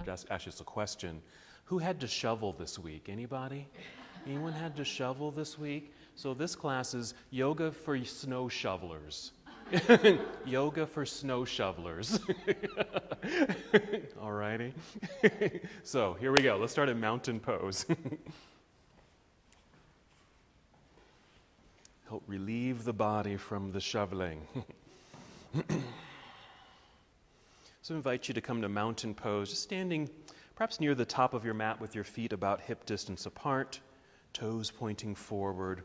ask you a question. Who had to shovel this week? Anybody? Anyone had to shovel this week? So this class is yoga for snow shovelers. Yoga for snow shovelers. All righty. So here we go. Let's start at mountain pose. Help relieve the body from the shoveling. So I invite you to come to mountain pose, just standing perhaps near the top of your mat with your feet about hip distance apart, toes pointing forward.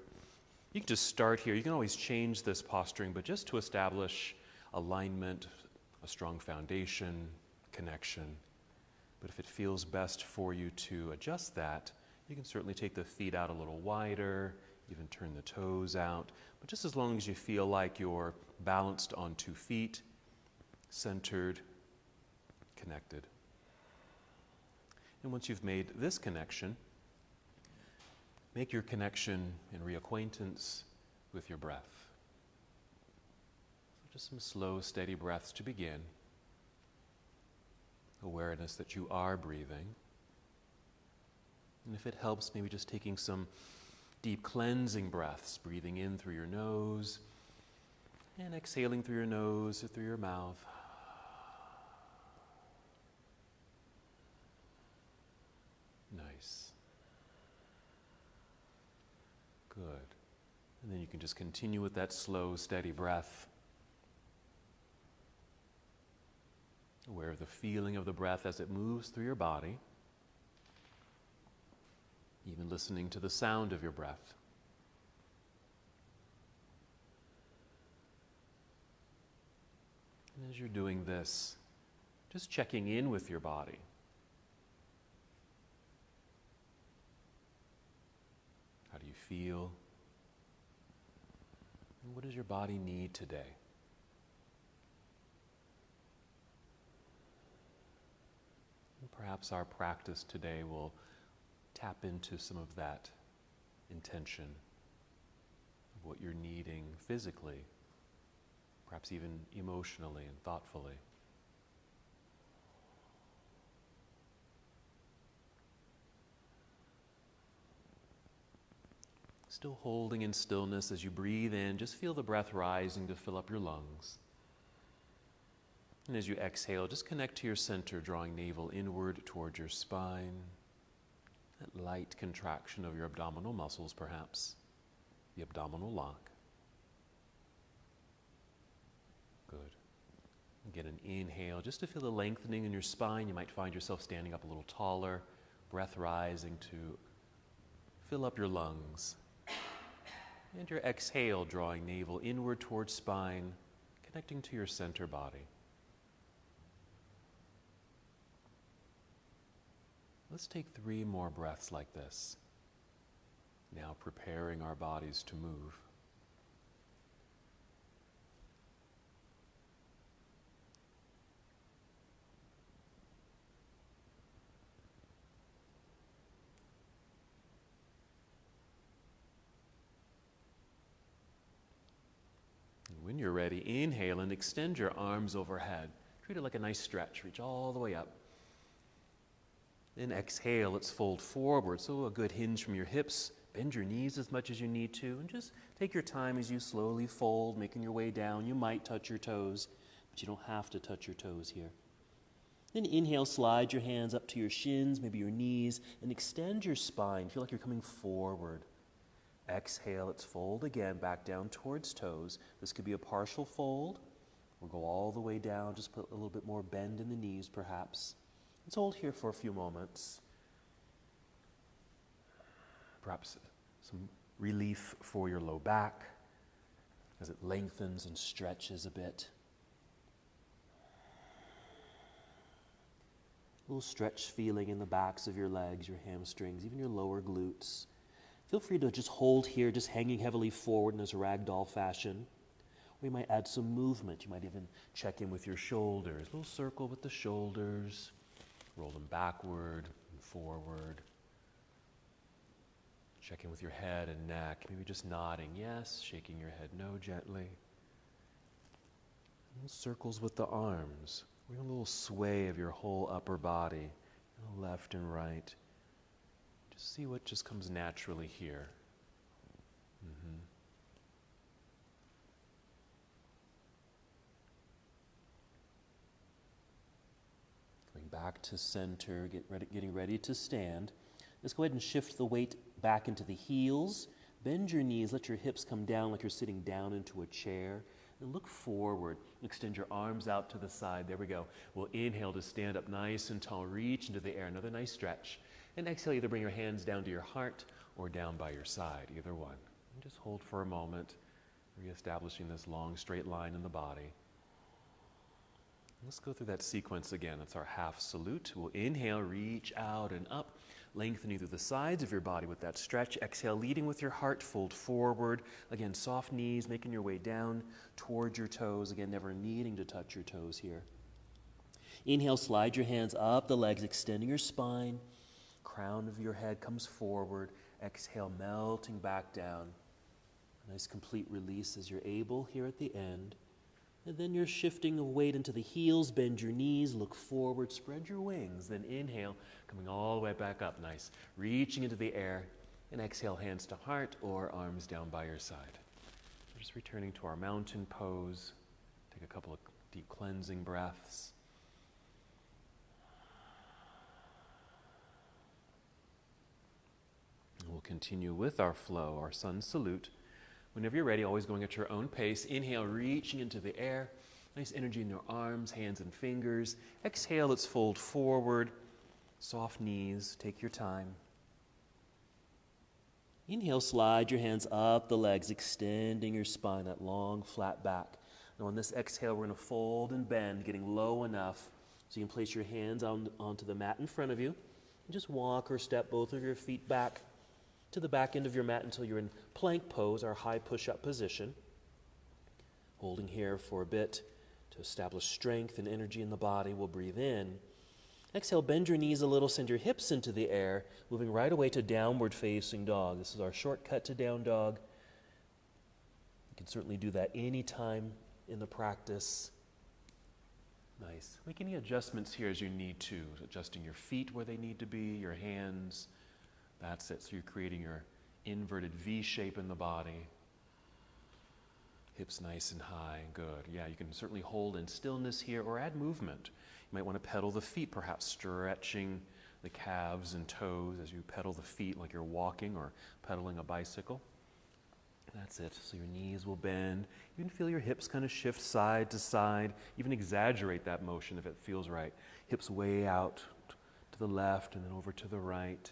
You can just start here. You can always change this posturing, but just to establish alignment, a strong foundation, connection. But if it feels best for you to adjust that, you can certainly take the feet out a little wider, even turn the toes out. But just as long as you feel like you're balanced on 2 feet, centered, connected. And once you've made this connection, make your connection and reacquaintance with your breath. So just some slow, steady breaths to begin. Awareness that you are breathing. And if it helps, maybe just taking some deep cleansing breaths, breathing in through your nose and exhaling through your nose or through your mouth. Nice. Good. And then you can just continue with that slow, steady breath. Aware of the feeling of the breath as it moves through your body. Even listening to the sound of your breath. And as you're doing this, just checking in with your body. How do you feel? And what does your body need today? And perhaps our practice today will tap into some of that intention of what you're needing physically, perhaps even emotionally and thoughtfully. Still holding in stillness as you breathe in, just feel the breath rising to fill up your lungs. And as you exhale, just connect to your center, drawing navel inward towards your spine. That light contraction of your abdominal muscles, perhaps, the abdominal lock. Good. Get an inhale just to feel the lengthening in your spine. You might find yourself standing up a little taller, breath rising to fill up your lungs. And your exhale, drawing navel inward towards spine, connecting to your center body. Let's take 3 more breaths like this. Now preparing our bodies to move. And when you're ready, inhale and extend your arms overhead. Treat it like a nice stretch. Reach all the way up. Then exhale, let's fold forward. So a good hinge from your hips. Bend your knees as much as you need to. And just take your time as you slowly fold, making your way down. You might touch your toes, but you don't have to touch your toes here. Then inhale, slide your hands up to your shins, maybe your knees, and extend your spine. Feel like you're coming forward. Exhale, let's fold again, back down towards toes. This could be a partial fold. We'll go all the way down, just put a little bit more bend in the knees, perhaps. Let's hold here for a few moments. Perhaps some relief for your low back as it lengthens and stretches a bit. A little stretch feeling in the backs of your legs, your hamstrings, even your lower glutes. Feel free to just hold here, just hanging heavily forward in this ragdoll fashion. Or you might add some movement. You might even check in with your shoulders. A little circle with the shoulders. Roll them backward and forward. Check in with your head and neck. Maybe just nodding yes, shaking your head no gently. And circles with the arms. A little sway of your whole upper body left and right. Just see what just comes naturally here. Going back to center, getting ready to stand. Let's go ahead and shift the weight back into the heels. Bend your knees, let your hips come down like you're sitting down into a chair. And look forward. Extend your arms out to the side. There we go. We'll inhale to stand up nice and tall. Reach into the air. Another nice stretch. And exhale, either bring your hands down to your heart or down by your side. Either one. And just hold for a moment, reestablishing this long straight line in the body. Let's go through that sequence again. It's our half salute. We'll inhale, reach out and up, lengthening through the sides of your body with that stretch. Exhale, leading with your heart, fold forward. Again, soft knees, making your way down towards your toes. Again, never needing to touch your toes here. Inhale, slide your hands up the legs, extending your spine. Crown of your head comes forward. Exhale, melting back down. Nice complete release as you're able here at the end. And then you're shifting the weight into the heels, bend your knees, look forward, spread your wings. Then inhale, coming all the way back up, nice. Reaching into the air, and exhale, hands to heart or arms down by your side. We're just returning to our mountain pose. Take a couple of deep cleansing breaths. And we'll continue with our flow, our sun salute. Whenever you're ready, always going at your own pace. Inhale, reaching into the air. Nice energy in your arms, hands, and fingers. Exhale, let's fold forward. Soft knees, take your time. Inhale, slide your hands up the legs, extending your spine, that long, flat back. Now on this exhale, we're going to fold and bend, getting low enough so you can place your hands onto the mat in front of you. And just walk or step both of your feet back to the back end of your mat until you're in plank pose, our high push-up position. Holding here for a bit to establish strength and energy in the body. We'll breathe in. Exhale, bend your knees a little, send your hips into the air, moving right away to downward facing dog. This is our shortcut to down dog. You can certainly do that anytime in the practice. Nice. Make any adjustments here as you need to. Adjusting your feet where they need to be, your hands. That's it. So you're creating your inverted V shape in the body. Hips nice and high. Good. Yeah, you can certainly hold in stillness here or add movement. You might want to pedal the feet, perhaps stretching the calves and toes as you pedal the feet like you're walking or pedaling a bicycle. That's it. So your knees will bend. You can feel your hips kind of shift side to side. Even exaggerate that motion if it feels right. Hips way out to the left and then over to the right.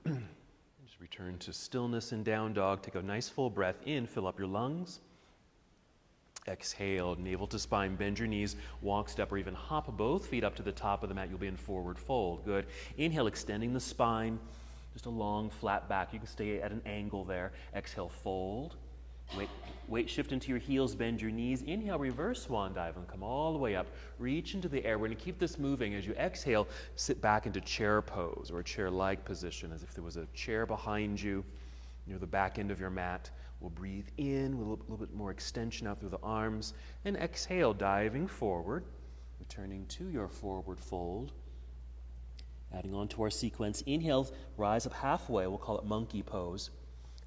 Just return to stillness in down dog. Take a nice full breath in, fill up your lungs. Exhale, navel to spine, bend your knees, walk, step, or even hop both feet up to the top of the mat. You'll be in forward fold. Good. Inhale, extending the spine, just a long flat back. You can stay at an angle there. Exhale, fold. Weight shift into your heels, bend your knees. Inhale, reverse swan dive and come all the way up. Reach into the air. We're going to keep this moving. As you exhale, sit back into chair pose or a chair-like position as if there was a chair behind you near the back end of your mat. We'll breathe in with a little bit more extension out through the arms. And exhale, diving forward, returning to your forward fold. Adding on to our sequence. Inhale, rise up halfway. We'll call it monkey pose.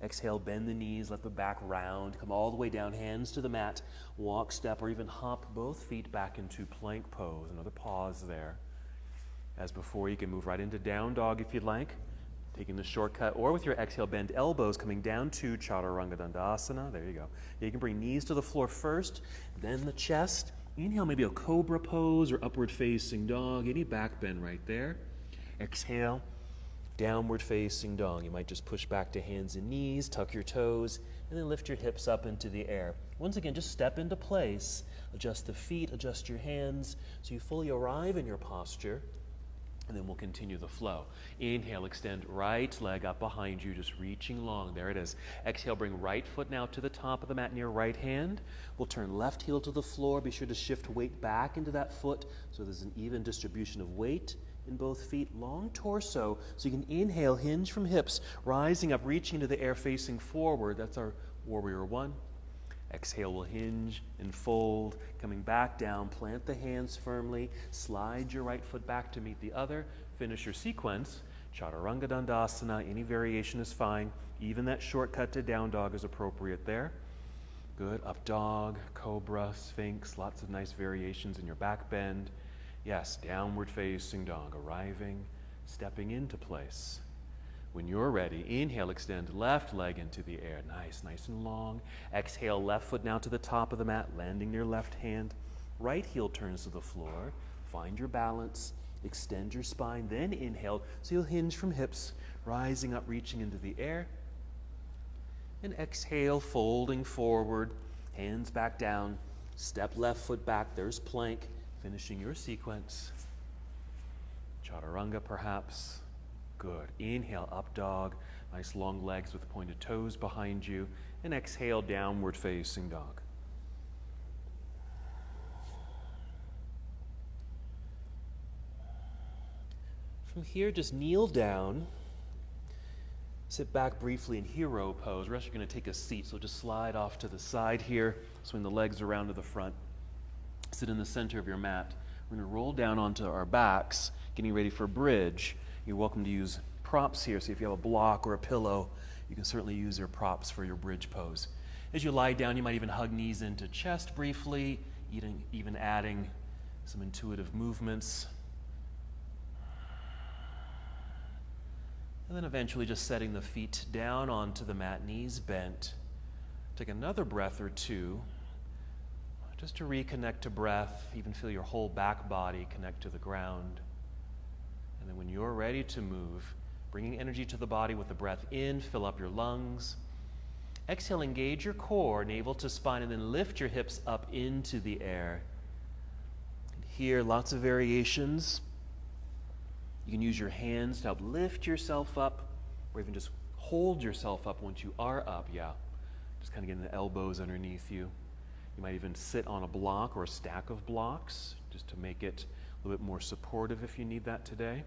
Exhale, bend the knees, let the back round, come all the way down, hands to the mat, walk, step, or even hop both feet back into plank pose. Another pause there. As before, you can move right into down dog if you'd like, taking the shortcut, or with your exhale, bend elbows, coming down to Chaturanga Dandasana. There you go. You can bring knees to the floor first, then the chest. Inhale, maybe a cobra pose or upward facing dog, any back bend right there. Exhale. Downward facing dog. You might just push back to hands and knees, tuck your toes, and then lift your hips up into the air. Once again, just step into place. Adjust the feet, adjust your hands so you fully arrive in your posture. And then we'll continue the flow. Inhale, extend right leg up behind you, just reaching long. There it is. Exhale, bring right foot now to the top of the mat near right hand. We'll turn left heel to the floor. Be sure to shift weight back into that foot so there's an even distribution of weight in both feet. Long torso, so you can inhale, hinge from hips, rising up, reaching into the air, facing forward. That's our warrior one. Exhale, we'll hinge and fold. Coming back down, plant the hands firmly. Slide your right foot back to meet the other. Finish your sequence. Chaturanga Dandasana, any variation is fine. Even that shortcut to down dog is appropriate there. Good. Up dog, cobra, sphinx, lots of nice variations in your back bend. Yes, downward facing dog, arriving, stepping into place. When you're ready, inhale, extend left leg into the air. Nice, nice and long. Exhale, left foot now to the top of the mat, landing near left hand. Right heel turns to the floor. Find your balance. Extend your spine, then inhale. So you'll hinge from hips, rising up, reaching into the air. And exhale, folding forward, hands back down. Step left foot back, there's plank. Finishing your sequence. Chaturanga perhaps. Good. Inhale, up dog. Nice long legs with pointed toes behind you. And exhale, downward facing dog. From here, just kneel down. Sit back briefly in hero pose. We're actually going to take a seat, so just slide off to the side here. Swing the legs around to the front. Sit in the center of your mat. We're going to roll down onto our backs, getting ready for bridge. You're welcome to use props here, so if you have a block or a pillow, you can certainly use your props for your bridge pose. As you lie down, you might even hug knees into chest briefly, even adding some intuitive movements. And then eventually just setting the feet down onto the mat, knees bent. Take another breath or two, just to reconnect to breath, even feel your whole back body connect to the ground. And then when you're ready to move, bringing energy to the body with the breath in, fill up your lungs. Exhale, engage your core, navel to spine, and then lift your hips up into the air. And here, lots of variations. You can use your hands to help lift yourself up, or even just hold yourself up once you are up, yeah. Just kind of getting the elbows underneath you. You might even sit on a block or a stack of blocks, just to make it a little bit more supportive if you need that today.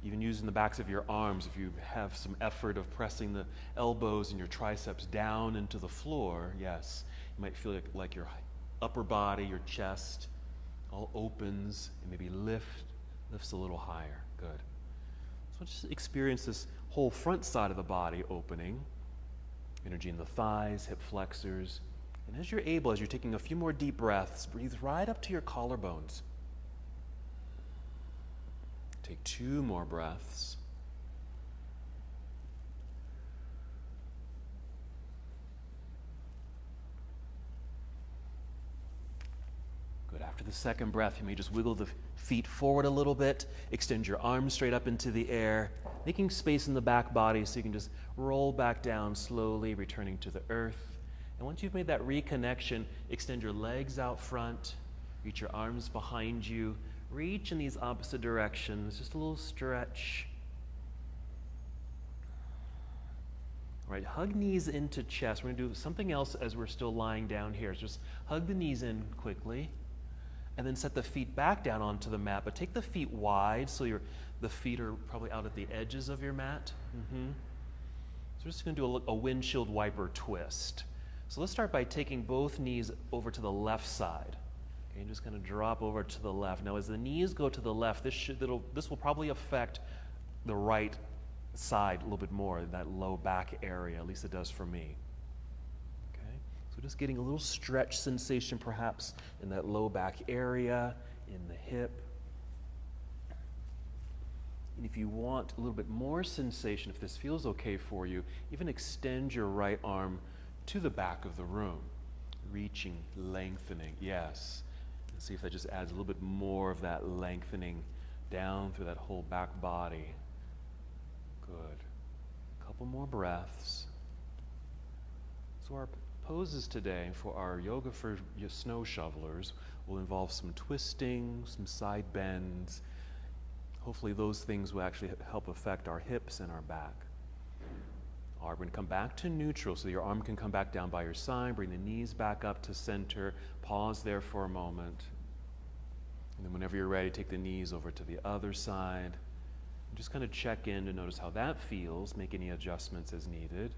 Even using the backs of your arms, if you have some effort of pressing the elbows and your triceps down into the floor, yes, you might feel like your upper body, your chest, all opens and maybe lifts a little higher. Good. So just experience this whole front side of the body opening. Energy in the thighs, hip flexors. And as you're able, as you're taking a few more deep breaths, breathe right up to your collarbones. Take 2 more breaths. Good. After the second breath, you may just wiggle the feet forward a little bit, extend your arms straight up into the air, making space in the back body so you can just roll back down slowly, returning to the earth. And once you've made that reconnection, extend your legs out front, reach your arms behind you, reach in these opposite directions, just a little stretch. All right, hug knees into chest. We're going to do something else as we're still lying down here. Just hug the knees in quickly, and then set the feet back down onto the mat, but take the feet wide so the feet are probably out at the edges of your mat. So we're just going to do a windshield wiper twist. So let's start by taking both knees over to the left side. Okay, and just kind of drop over to the left. Now as the knees go to the left, this will probably affect the right side a little bit more, that low back area, at least it does for me. Okay, so just getting a little stretch sensation perhaps in that low back area, in the hip. And if you want a little bit more sensation, if this feels okay for you, even extend your right arm to the back of the room, reaching, lengthening, yes. And see if that just adds a little bit more of that lengthening down through that whole back body. Good. A couple more breaths. So our poses today for our yoga for snow shovelers will involve some twisting, some side bends. Hopefully those things will actually help affect our hips and our back. All right, we're going to come back to neutral so your arm can come back down by your side. Bring the knees back up to center. Pause there for a moment. And then whenever you're ready, take the knees over to the other side. And just kind of check in to notice how that feels. Make any adjustments as needed.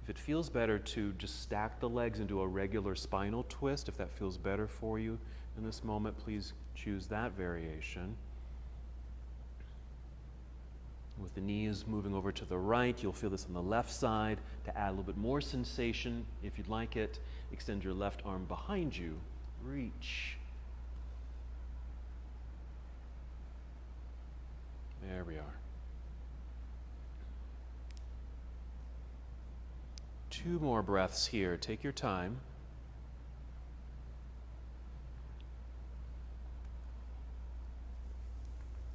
If If it feels better to just stack the legs and do a regular spinal twist, if that feels better for you in this moment, please choose that variation. With the knees moving over to the right, you'll feel this on the left side. To add a little bit more sensation, if you'd like it, extend your left arm behind you. Reach. There we are. 2 more breaths here. Take your time.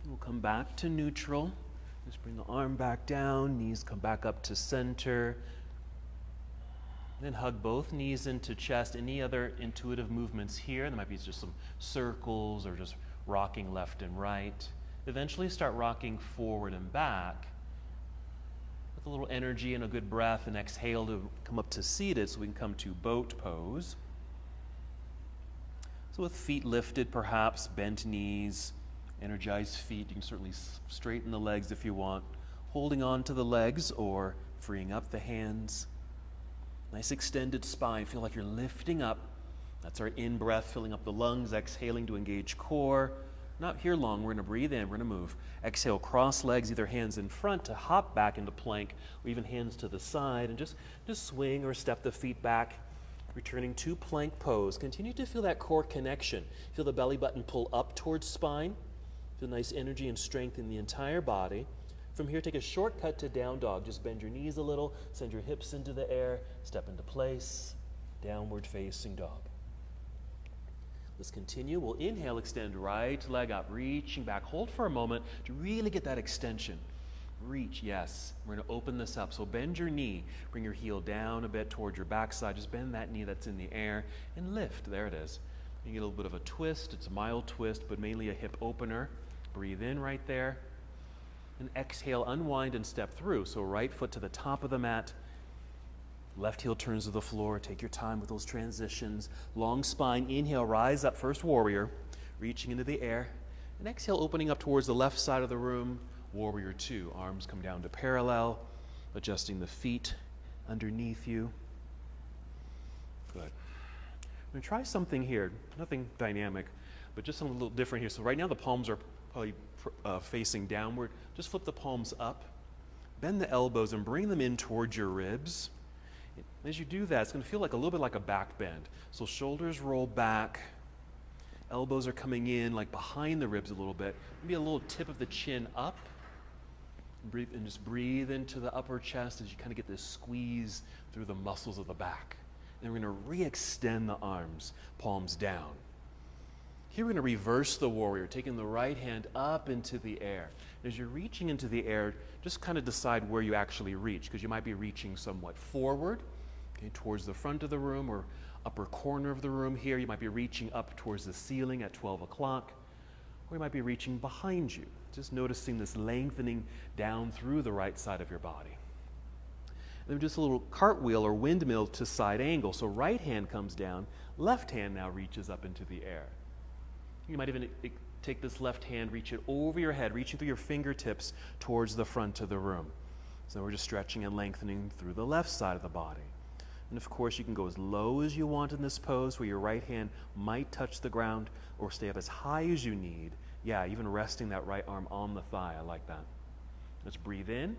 We'll come back to neutral. Just bring the arm back down, knees come back up to center. Then hug both knees into chest. Any other intuitive movements here? There might be just some circles or just rocking left and right. Eventually start rocking forward and back with a little energy and a good breath, and exhale to come up to seated so we can come to boat pose. So with feet lifted, perhaps bent knees, energized feet. You can certainly straighten the legs if you want, holding on to the legs or freeing up the hands. Nice extended spine. Feel like you're lifting up. That's our in-breath, filling up the lungs, exhaling to engage core. Not here long. We're going to breathe in. We're going to move. Exhale, cross legs, either hands in front to hop back into plank, or even hands to the side, and just swing or step the feet back, returning to plank pose. Continue to feel that core connection. Feel the belly button pull up towards spine. Feel nice energy and strength in the entire body. From here, take a shortcut to down dog. Just bend your knees a little, send your hips into the air, step into place, downward facing dog. Let's continue. We'll inhale, extend right leg up, reaching back. Hold for a moment to really get that extension. Reach, yes. We're going to open this up. So bend your knee. Bring your heel down a bit towards your backside. Just bend that knee that's in the air and lift. There it is. You get a little bit of a twist. It's a mild twist, but mainly a hip opener. Breathe in right there. And exhale, unwind and step through. So right foot to the top of the mat. Left heel turns to the floor. Take your time with those transitions. Long spine. Inhale, rise up, first warrior. Reaching into the air. And exhale, opening up towards the left side of the room. Warrior 2. Arms come down to parallel. Adjusting the feet underneath you. Good. I'm going to try something here. Nothing dynamic, but just something a little different here. So right now the palms are probably facing downward. Just flip the palms up. Bend the elbows and bring them in towards your ribs. As you do that, it's going to feel like a little bit like a back bend. So shoulders roll back. Elbows are coming in like behind the ribs a little bit. Maybe a little tip of the chin up. And just breathe into the upper chest as you kind of get this squeeze through the muscles of the back. And we're going to re-extend the arms, palms down. Here we're going to reverse the warrior, taking the right hand up into the air. As you're reaching into the air, just kind of decide where you actually reach, because you might be reaching somewhat forward, okay, towards the front of the room or upper corner of the room here. You might be reaching up towards the ceiling at 12 o'clock, or you might be reaching behind you. Just noticing this lengthening down through the right side of your body. And then just a little cartwheel or windmill to side angle. So right hand comes down, left hand now reaches up into the air. You might even take this left hand, reach it over your head, reaching through your fingertips towards the front of the room. So we're just stretching and lengthening through the left side of the body. And of course, you can go as low as you want in this pose, where your right hand might touch the ground, or stay up as high as you need. Yeah, even resting that right arm on the thigh. I like that. Let's breathe in.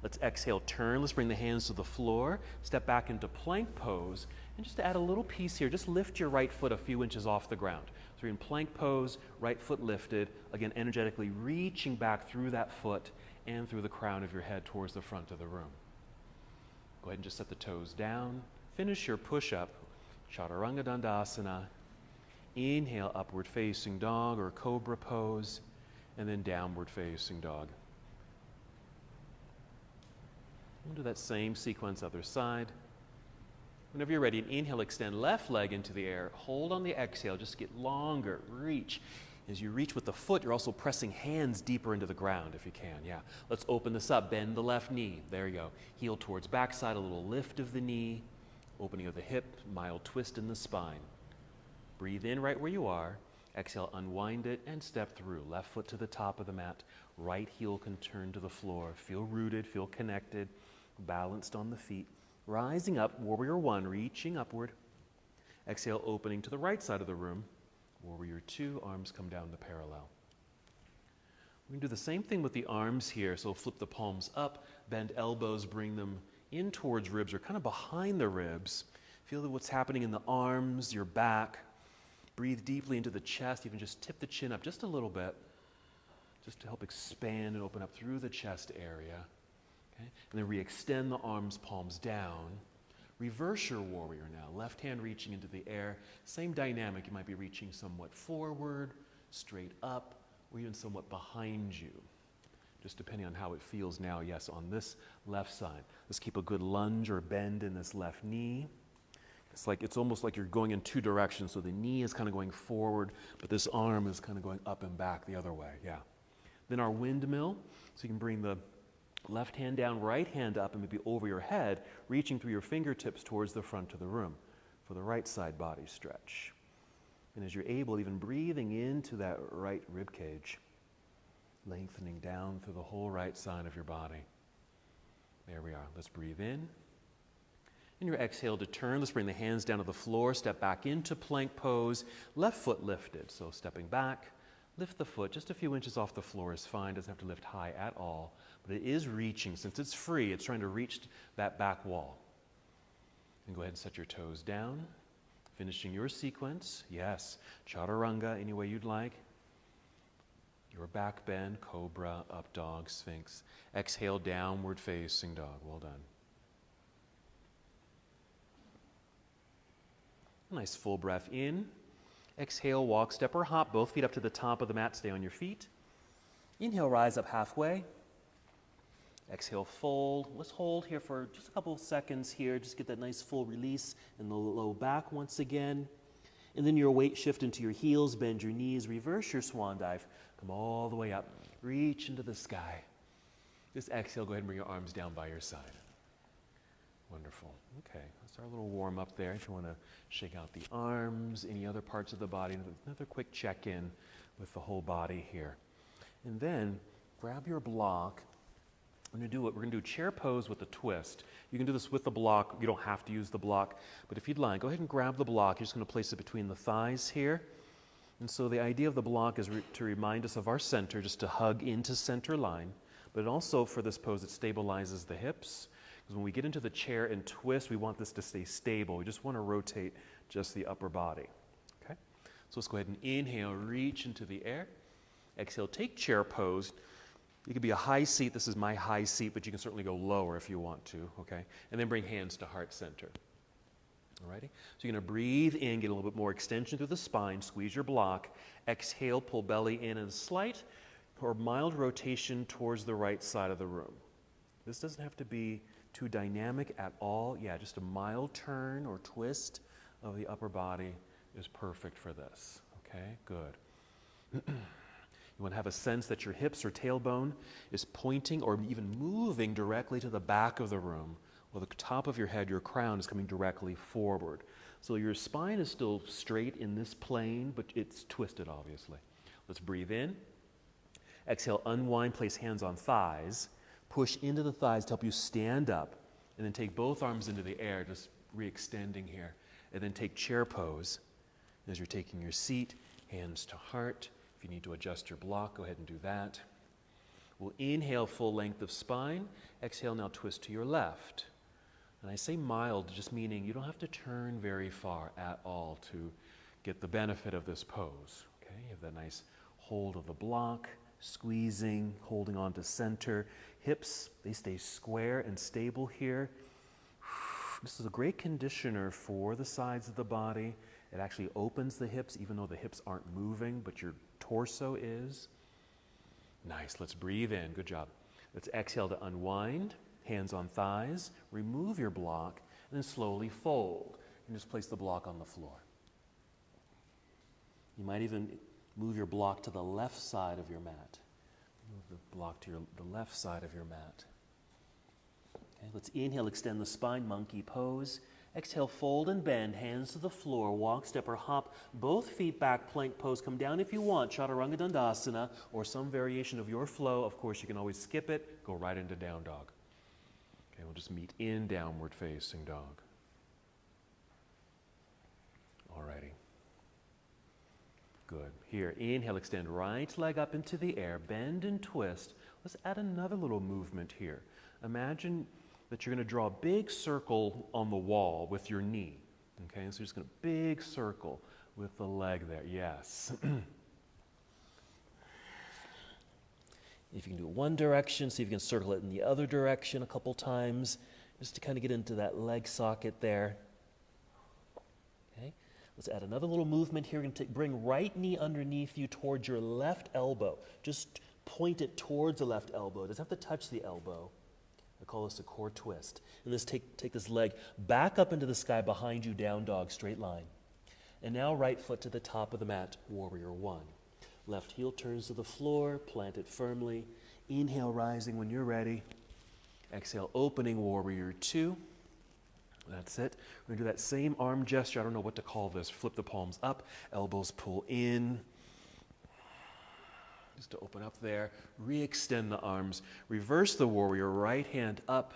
Let's exhale, turn. Let's bring the hands to the floor. Step back into plank pose. And just to add a little piece here, just lift your right foot a few inches off the ground. So you're in plank pose, right foot lifted. Again, energetically reaching back through that foot and through the crown of your head towards the front of the room. Go ahead and just set the toes down. Finish your push-up, Chaturanga Dandasana. Inhale, upward facing dog or cobra pose, and then downward facing dog. We'll do that same sequence other side. Whenever you're ready, inhale, extend left leg into the air. Hold on the exhale, just get longer, reach. As you reach with the foot, you're also pressing hands deeper into the ground if you can. Yeah, let's open this up. Bend the left knee. There you go. Heel towards backside, a little lift of the knee, opening of the hip, mild twist in the spine. Breathe in right where you are. Exhale, unwind it and step through. Left foot to the top of the mat. Right heel can turn to the floor. Feel rooted, feel connected. balanced on the feet. Rising up, warrior one, reaching upward. Exhale, opening to the right side of the room. Warrior two, arms come down the parallel. We're going to do the same thing with the arms here. So flip the palms up, bend elbows, bring them in towards ribs or kind of behind the ribs. Feel what's happening in the arms, your back. Breathe deeply into the chest. Even just tip the chin up just a little bit, just to help expand and open up through the chest area. Okay? And then re-extend the arms, palms down. Reverse your warrior now. Left hand reaching into the air. Same dynamic. You might be reaching somewhat forward, straight up, or even somewhat behind you. Just depending on how it feels now, yes, on this left side. Let's keep a good lunge or bend in this left knee. It's almost like you're going in two directions. So the knee is kind of going forward, but this arm is kind of going up and back the other way. Yeah. Then our windmill. So you can bring the left hand down, right hand up, and maybe over your head, reaching through your fingertips towards the front of the room for the right side body stretch. And as you're able, even breathing into that right rib cage, lengthening down through the whole right side of your body. There we are. Let's breathe in. And your exhale to turn. Let's bring the hands down to the floor. Step back into plank pose. Left foot lifted. So stepping back, lift the foot. Just a few inches off the floor is fine. Doesn't have to lift high at all. But it is reaching. Since it's free, it's trying to reach that back wall. And go ahead and set your toes down. Finishing your sequence. Yes. Chaturanga, any way you'd like. Your back bend, cobra, up dog, sphinx. Exhale, downward facing dog. Well done. Nice full breath in. Exhale, walk, step, or hop. Both feet up to the top of the mat. Stay on your feet. Inhale, rise up halfway. Exhale, fold. Let's hold here for just a couple of seconds here. Just get that nice full release in the low back once again. And then your weight shift into your heels. Bend your knees. Reverse your swan dive. Come all the way up. Reach into the sky. Just exhale. Go ahead and bring your arms down by your side. Wonderful. Okay, let's start a little warm up there. If you want to shake out the arms, any other parts of the body, another quick check-in with the whole body here. And then grab your block. We're going to do a chair pose with a twist. You can do this with the block. You don't have to use the block, but if you'd like, go ahead and grab the block. You're just going to place it between the thighs here. And so the idea of the block is to remind us of our center, just to hug into center line. But also for this pose, it stabilizes the hips. Because when we get into the chair and twist, we want this to stay stable. We just want to rotate just the upper body. Okay? So let's go ahead and inhale, reach into the air. Exhale, take chair pose. It could be a high seat. This is my high seat, but you can certainly go lower if you want to. Okay? And then bring hands to heart center. Alrighty? So you're going to breathe in, get a little bit more extension through the spine, squeeze your block. Exhale, pull belly in and slight or mild rotation towards the right side of the room. This doesn't have to be too dynamic at all. Yeah, just a mild turn or twist of the upper body is perfect for this. Okay, good. You want to have a sense that your hips or tailbone is pointing or even moving directly to the back of the room, while the top of your head, your crown, is coming directly forward. So your spine is still straight in this plane, but it's twisted, obviously. Let's breathe in. Exhale, unwind, place hands on thighs. Push into the thighs to help you stand up, and then take both arms into the air, just re-extending here. And then take chair pose. As you're taking your seat, hands to heart. If you need to adjust your block, go ahead and do that. We'll inhale, full length of spine. Exhale, now twist to your left. And I say mild, just meaning you don't have to turn very far at all to get the benefit of this pose. Okay, you have that nice hold of the block, squeezing, holding on to center. Hips, they stay square and stable here. This is a great conditioner for the sides of the body. It actually opens the hips, even though the hips aren't moving, but your torso is. Nice, let's breathe in, good job. Let's exhale to unwind, hands on thighs, remove your block, and then slowly fold. And just place the block on the floor. You might even move your block to the left side of your mat. Move the block to the left side of your mat. Okay, let's inhale, extend the spine, monkey pose. Exhale, fold and bend, hands to the floor, walk, step, or hop. Both feet back, plank pose. Come down if you want, Chaturanga Dandasana, or some variation of your flow. Of course, you can always skip it, go right into down dog. Okay, we'll just meet in downward facing dog. Alrighty. Good. Here, inhale, extend right leg up into the air, bend and twist. Let's add another little movement here. Imagine that you're going to draw a big circle on the wall with your knee. Okay, so you're just going to big circle with the leg there. Yes. If you can do it one direction, see if you can circle it in the other direction a couple times, just to kind of get into that leg socket there. Okay, let's add another little movement here. We're going to bring right knee underneath you towards your left elbow. Just point it towards the left elbow. It doesn't have to touch the elbow. I call this a core twist. And let's take this leg back up into the sky behind you, down dog, straight line. And now right foot to the top of the mat, warrior one. Left heel turns to the floor, plant it firmly. Inhale, rising when you're ready. Exhale, opening warrior two. That's it. We're going to do that same arm gesture. I don't know what to call this. Flip the palms up, elbows pull in. Just to open up there. Re-extend the arms. Reverse the warrior, right hand up,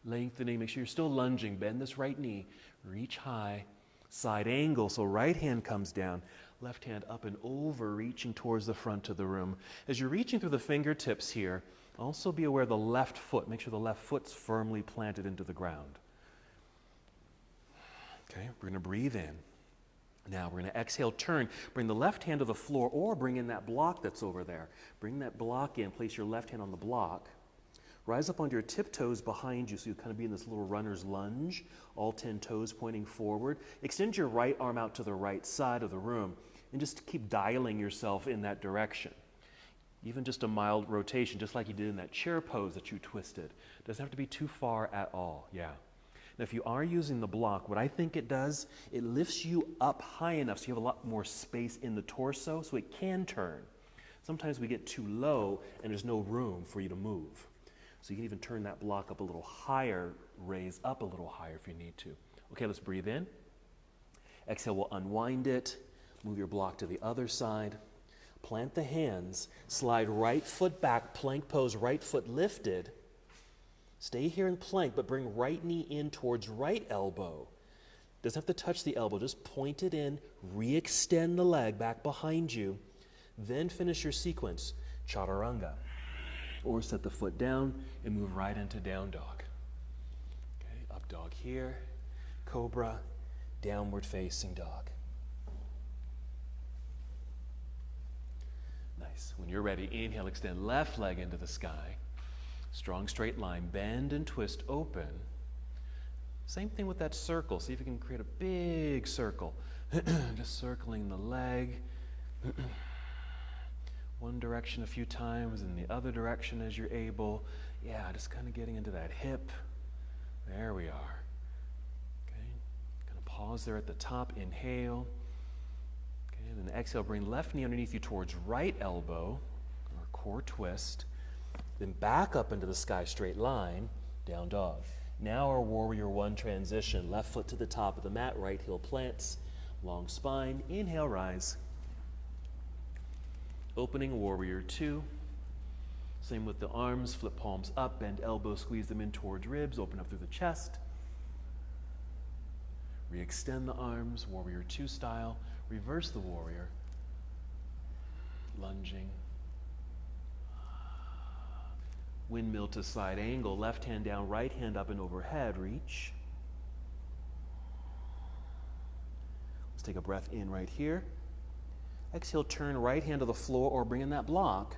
lengthening. Make sure you're still lunging. Bend this right knee. Reach high. Side angle, so right hand comes down. Left hand up and over, reaching towards the front of the room. As you're reaching through the fingertips here, also be aware of the left foot. Make sure the left foot's firmly planted into the ground. Okay, we're going to breathe in. Now we're going to exhale, turn, bring the left hand to the floor or bring in that block that's over there. Bring that block in, place your left hand on the block. Rise up onto your tiptoes behind you so you kind of be in this little runner's lunge, all 10 toes pointing forward. Extend your right arm out to the right side of the room and just keep dialing yourself in that direction. Even just a mild rotation, just like you did in that chair pose that you twisted. Doesn't have to be too far at all, yeah. Now if you are using the block, what I think it does, it lifts you up high enough so you have a lot more space in the torso so it can turn. Sometimes we get too low and there's no room for you to move. So you can even turn that block up a little higher, raise up a little higher if you need to. Okay, let's breathe in. Exhale, we'll unwind it. Move your block to the other side. Plant the hands. Slide right foot back, plank pose, right foot lifted. Stay here in plank, but bring right knee in towards right elbow. Doesn't have to touch the elbow, just point it in, re-extend the leg back behind you. Then finish your sequence, chaturanga. Or set the foot down and move right into down dog. Okay, up dog here, cobra, downward facing dog. Nice. When you're ready, inhale, extend left leg into the sky. Strong straight line, bend and twist open. Same thing with that circle. See if you can create a big circle. Just circling the leg. One direction a few times and the other direction as you're able. Yeah, just kind of getting into that hip. There we are. Okay, kind of pause there at the top, inhale. Okay, then exhale, bring left knee underneath you towards right elbow, or core twist. Then back up into the sky, straight line, down dog. Now our warrior one transition. Left foot to the top of the mat, right heel plants, long spine. Inhale, rise. Opening warrior two. Same with the arms, flip palms up, bend elbows, squeeze them in towards ribs, open up through the chest. Re-extend the arms, warrior two style. Reverse the warrior. Lunging. Windmill to side angle, left hand down, right hand up and overhead, reach. Let's take a breath in right here. Exhale, turn right hand to the floor or bring in that block.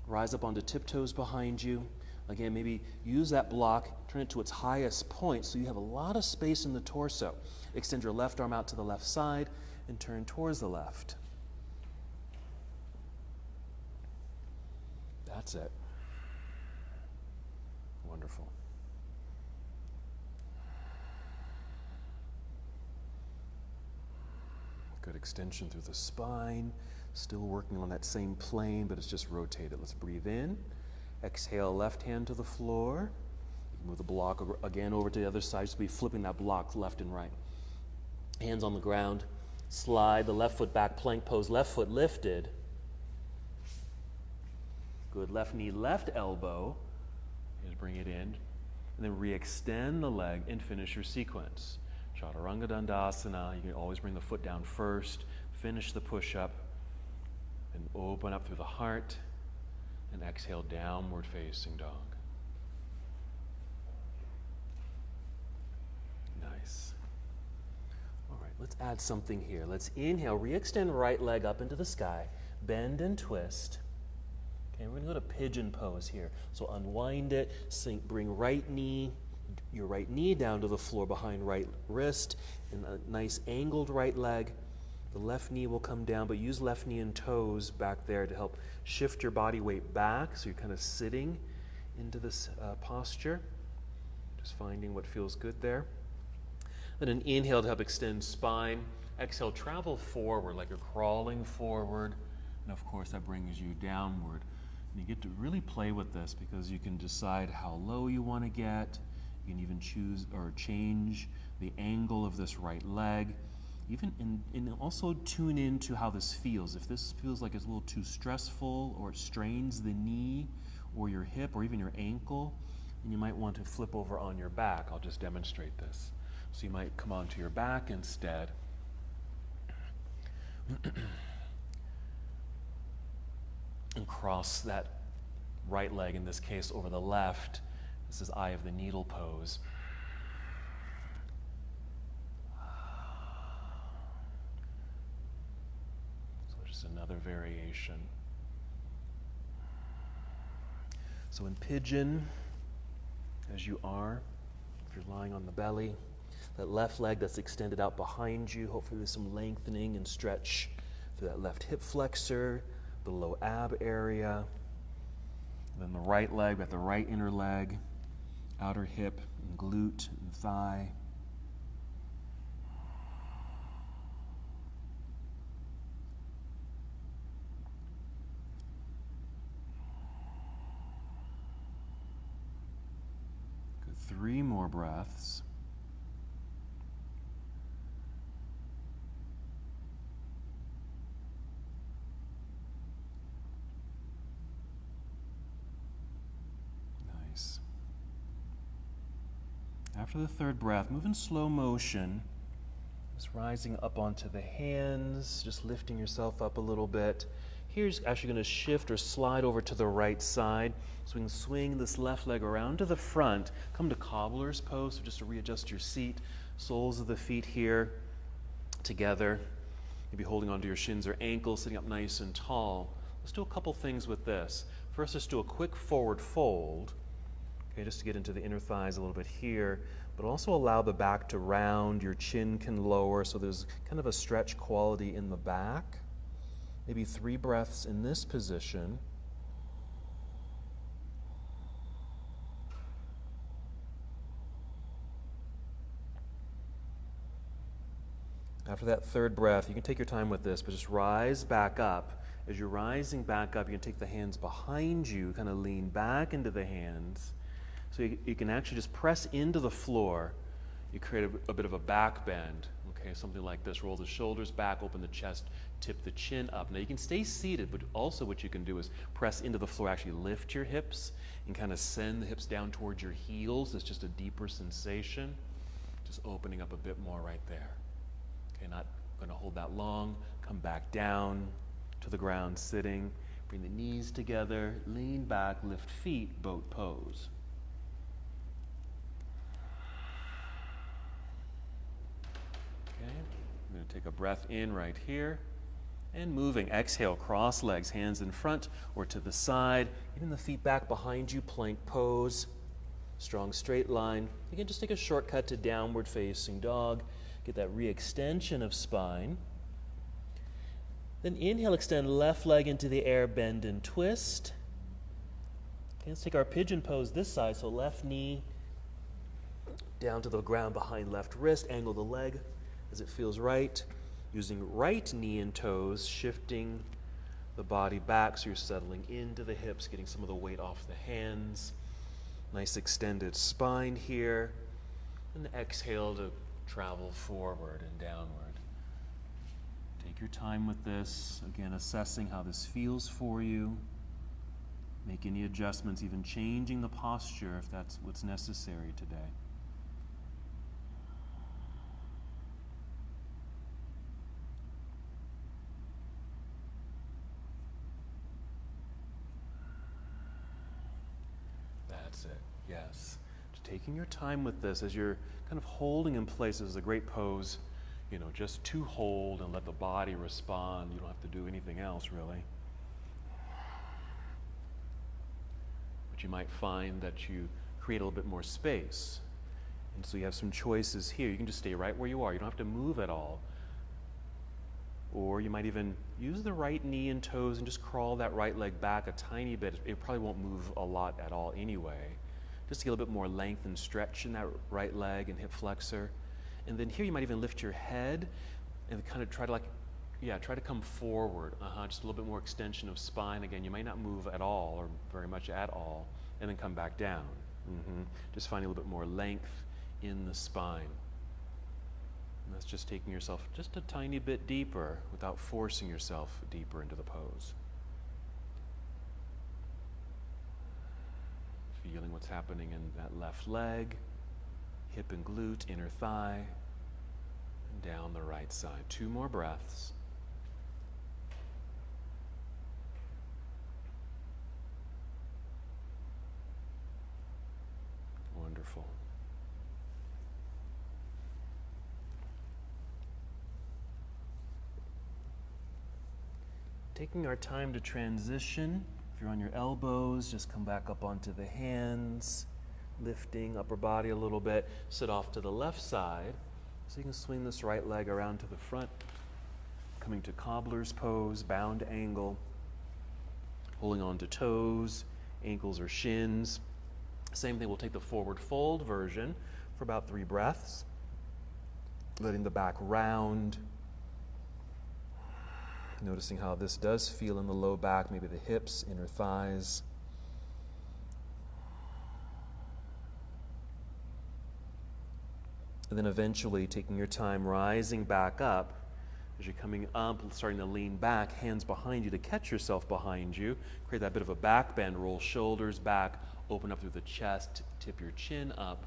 Rise up onto tiptoes behind you. Again, maybe use that block, turn it to its highest point so you have a lot of space in the torso. Extend your left arm out to the left side and turn towards the left. That's it. Wonderful. Good extension through the spine. Still working on that same plane, but it's just rotated. Let's breathe in. Exhale, left hand to the floor. You can move the block again over to the other side. Just be flipping that block left and right. Hands on the ground. Slide the left foot back, plank pose, left foot lifted. Good, left knee, left elbow. Just bring it in. and then re-extend the leg and finish your sequence. Chaturanga Dandasana, you can always bring the foot down first, finish the push-up, and open up through the heart, and exhale, downward facing dog. Nice. All right, let's add something here. Let's inhale, re-extend right leg up into the sky, bend and twist. Okay, we're gonna go to pigeon pose here. So unwind it, bring your right knee down to the floor behind right wrist, and a nice angled right leg. The left knee will come down, but use left knee and toes back there to help shift your body weight back, so you're kind of sitting into this posture. Just finding what feels good there. Then an inhale to help extend spine. Exhale, travel forward like you're crawling forward. And of course, that brings you downward. And you get to really play with this because you can decide how low you want to get. You can even choose or change the angle of this right leg. Even and also tune into how this feels. If this feels like it's a little too stressful or it strains the knee or your hip or even your ankle, then you might want to flip over on your back. I'll just demonstrate this. So you might come onto your back instead. And cross that right leg, in this case, over the left. This is eye of the needle pose. So just another variation. So in pigeon, as you are, if you're lying on the belly, that left leg that's extended out behind you, hopefully there's some lengthening and stretch through that left hip flexor, the low ab area. And then the right leg, got the right inner leg, outer hip, and glute, and thigh. Good, 3 more breaths. After the 3rd breath, move in slow motion, just rising up onto the hands, just lifting yourself up a little bit. Here's actually going to shift or slide over to the right side, so we can swing this left leg around to the front, come to cobbler's pose, so just to readjust your seat, soles of the feet here together, maybe holding onto your shins or ankles, sitting up nice and tall. Let's do a couple things with this. First, let's do a quick forward fold. Okay, just to get into the inner thighs a little bit here, but also allow the back to round, your chin can lower, so there's kind of a stretch quality in the back. Maybe 3 breaths in this position. After that 3rd breath, you can take your time with this, but just rise back up. As you're rising back up, you can take the hands behind you, kind of lean back into the hands. So you can actually just press into the floor. You create a bit of a back bend. Okay, something like this. Roll the shoulders back, open the chest, tip the chin up. Now you can stay seated, but also what you can do is press into the floor, actually lift your hips and kind of send the hips down towards your heels. It's just a deeper sensation. Just opening up a bit more right there. Okay, not going to hold that long. Come back down to the ground, sitting. Bring the knees together, lean back, lift feet, boat pose. Okay, I'm going to take a breath in right here. And moving, exhale, cross legs, hands in front or to the side. Even the feet back behind you, plank pose. Strong straight line. Again, just take a shortcut to downward facing dog. Get that re-extension of spine. Then inhale, extend left leg into the air, bend and twist. Okay, let's take our pigeon pose this side. So left knee down to the ground behind left wrist. Angle the leg as it feels right. Using right knee and toes, shifting the body back so you're settling into the hips, getting some of the weight off the hands. Nice extended spine here. And exhale to travel forward and downward. Take your time with this. Again, assessing how this feels for you. Make any adjustments, even changing the posture if that's what's necessary today. That's it, yes. Just taking your time with this as you're kind of holding in place. This is a great pose, just to hold and let the body respond. You don't have to do anything else, really. But you might find that you create a little bit more space. And so you have some choices here. You can just stay right where you are. You don't have to move at all. Or you might even use the right knee and toes and just crawl that right leg back a tiny bit. It probably won't move a lot at all anyway. Just to get a little bit more length and stretch in that right leg and hip flexor. And then here you might even lift your head and kind of try to come forward. Just a little bit more extension of spine. Again, you might not move at all or very much at all. And then come back down. Just finding a little bit more length in the spine. And that's just taking yourself just a tiny bit deeper without forcing yourself deeper into the pose. Feeling what's happening in that left leg, hip and glute, inner thigh, and down the right side. 2 more breaths. Wonderful. Taking our time to transition. If you're on your elbows, just come back up onto the hands, lifting upper body a little bit. Sit off to the left side. So you can swing this right leg around to the front, coming to cobbler's pose, bound angle, holding on to toes, ankles or shins. Same thing, we'll take the forward fold version for about 3 breaths, letting the back round. Noticing how this does feel in the low back, maybe the hips, inner thighs. And then eventually taking your time, rising back up. As you're coming up, starting to lean back, hands behind you to catch yourself behind you. Create that bit of a back bend, roll shoulders back, open up through the chest, tip your chin up.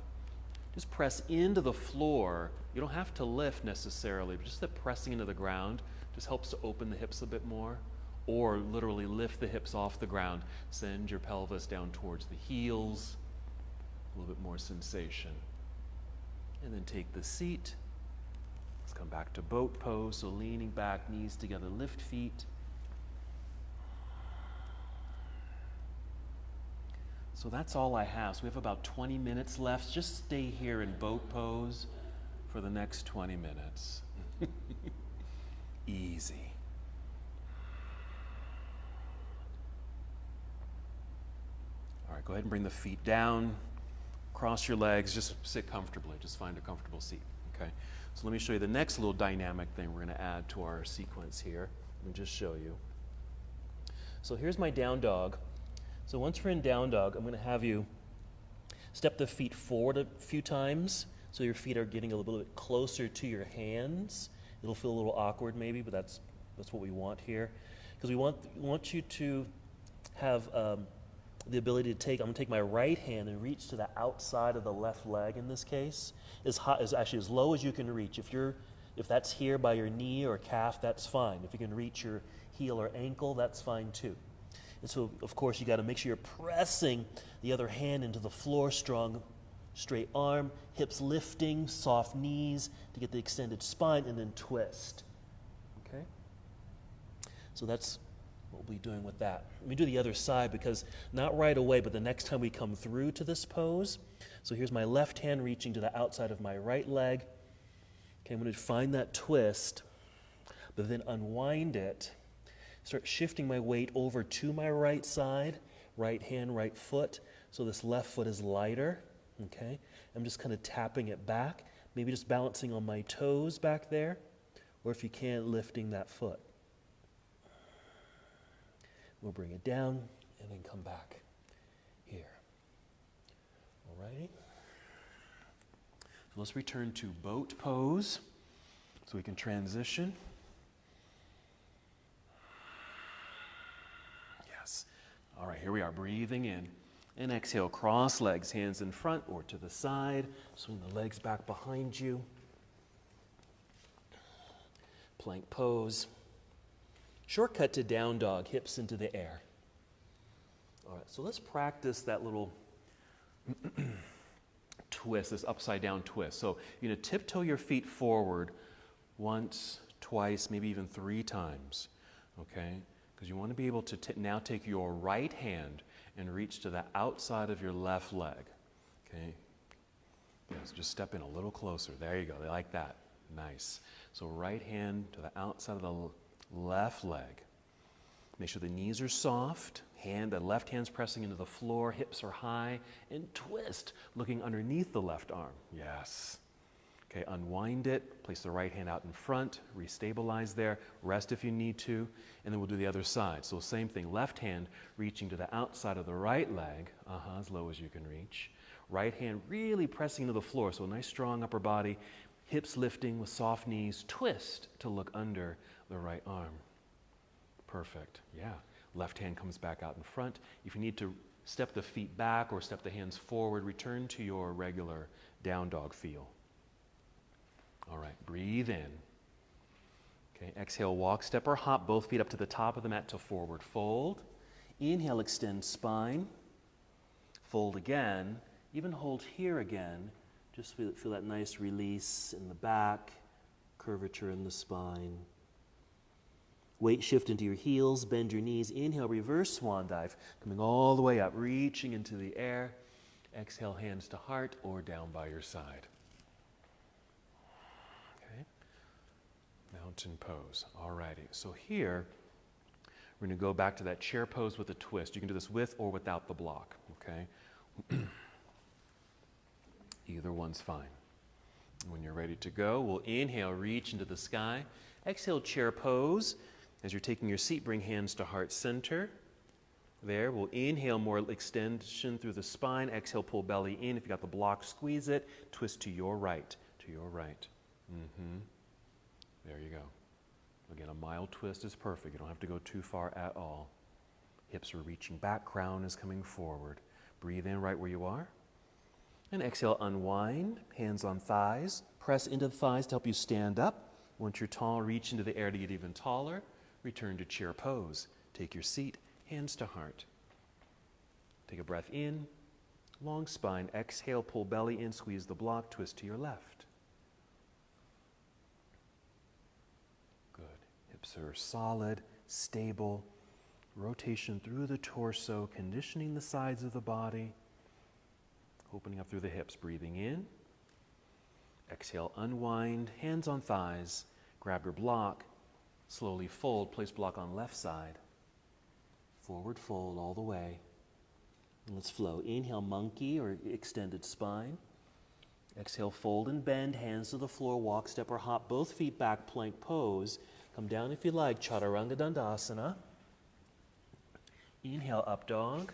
Just press into the floor. You don't have to lift necessarily, but just that pressing into the ground just helps to open the hips a bit more, or literally lift the hips off the ground. Send your pelvis down towards the heels, a little bit more sensation. And then take the seat. Let's come back to boat pose, so leaning back, knees together, lift feet. So that's all I have. So we have about 20 minutes left. Just stay here in boat pose for the next 20 minutes. Easy. All right, go ahead and bring the feet down. Cross your legs. Just sit comfortably. Just find a comfortable seat. Okay. So let me show you the next little dynamic thing we're going to add to our sequence here. Let me just show you. So here's my down dog. So once we're in down dog, I'm going to have you step the feet forward a few times so your feet are getting a little bit closer to your hands. It'll feel a little awkward maybe, but that's what we want here. Because we want you to have the ability to I'm going to take my right hand and reach to the outside of the left leg in this case, actually as low as you can reach. If that's here by your knee or calf, that's fine. If you can reach your heel or ankle, that's fine too. And so, of course, you got to make sure you're pressing the other hand into the floor, strong, straight arm, hips lifting, soft knees to get the extended spine, and then twist. Okay? So that's what we'll be doing with that. Let me do the other side because not right away, but the next time we come through to this pose. So here's my left hand reaching to the outside of my right leg. Okay, I'm going to find that twist, but then unwind it. Start shifting my weight over to my right side, right hand, right foot. So this left foot is lighter. Okay, I'm just kind of tapping it back, maybe just balancing on my toes back there, or if you can, lifting that foot. We'll bring it down and then come back here. All righty. So let's return to boat pose so we can transition. Yes. All right, here we are, breathing in. And exhale, cross legs, hands in front or to the side. Swing the legs back behind you. Plank pose. Shortcut to down dog, hips into the air. All right, so let's practice that little twist, this upside down twist. So you're going to tiptoe your feet forward once, twice, maybe even 3 times, okay? Because you want to be able to now take your right hand and reach to the outside of your left leg, okay? Yes, just step in a little closer. There you go, like that. Nice. So right hand to the outside of the left leg. Make sure the knees are soft. The left hand's pressing into the floor, hips are high, and twist, looking underneath the left arm. Yes. Okay, unwind it, place the right hand out in front, restabilize there, rest if you need to, and then we'll do the other side. So same thing, left hand reaching to the outside of the right leg, as low as you can reach. Right hand really pressing into the floor, so a nice strong upper body, hips lifting with soft knees, twist to look under the right arm. Perfect, yeah. Left hand comes back out in front. If you need to step the feet back or step the hands forward, return to your regular down dog feel. All right, breathe in. Okay, exhale, walk, step, or hop, both feet up to the top of the mat to forward fold. Inhale, extend spine. Fold again. Even hold here again. Just feel that nice release in the back, curvature in the spine. Weight shift into your heels, bend your knees. Inhale, reverse swan dive, coming all the way up, reaching into the air. Exhale, hands to heart or down by your side. Okay. Mountain pose. All righty. So here, we're going to go back to that chair pose with a twist. You can do this with or without the block, okay? Either one's fine. When you're ready to go, we'll inhale, reach into the sky. Exhale, chair pose. As you're taking your seat, bring hands to heart center. There, we'll inhale, more extension through the spine. Exhale, pull belly in. If you got the block, squeeze it. Twist to your right, to your right. There you go. Again, a mild twist is perfect. You don't have to go too far at all. Hips are reaching back, crown is coming forward. Breathe in right where you are. And exhale, unwind, hands on thighs. Press into the thighs to help you stand up. Once you're tall, reach into the air to get even taller. Return to chair pose. Take your seat, hands to heart. Take a breath in, long spine. Exhale, pull belly in, squeeze the block, twist to your left. Good. Hips are solid, stable. Rotation through the torso, conditioning the sides of the body. Opening up through the hips, breathing in. Exhale, unwind, hands on thighs. Grab your block. Slowly fold, place block on left side. Forward fold all the way. And let's flow. Inhale, monkey or extended spine. Exhale, fold and bend, hands to the floor, walk, step, or hop, both feet back, plank pose. Come down if you like, Chaturanga Dandasana. Inhale, up dog.